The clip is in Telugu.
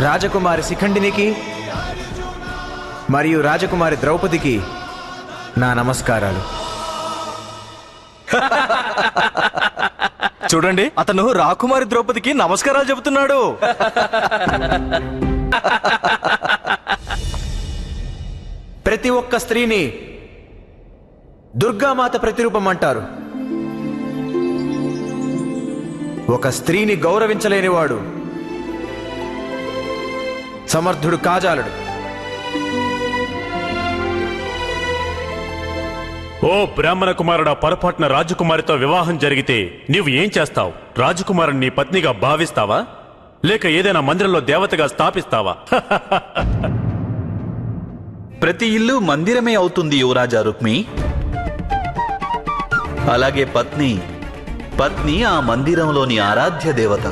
రాజకుమారి శిఖండినికి మరియు రాజకుమారి ద్రౌపదికి నా నమస్కారాలు. చూడండి, అతను రాకుమారి ద్రౌపదికి నమస్కారాలు చెబుతున్నాడు. ప్రతి ఒక్క స్త్రీని దుర్గామాత ప్రతిరూపం అంటారు. ఒక స్త్రీని గౌరవించలేనివాడు సమర్థుడు కాజాలడు. ఓ బ్రాహ్మణ కుమారుడా, పొరపాటున రాజకుమారితో వివాహం జరిగితే నీవు ఏం చేస్తావు? రాజకుమారుని నీ పత్నిగా భావిస్తావా, లేక ఏదైనా మందిరంలో దేవతగా స్థాపిస్తావా? ప్రతి ఇల్లు మందిరమే అవుతుంది యువరాజా రుక్మి. అలాగే పత్ని ఆ మందిరంలోని ఆరాధ్య దేవత.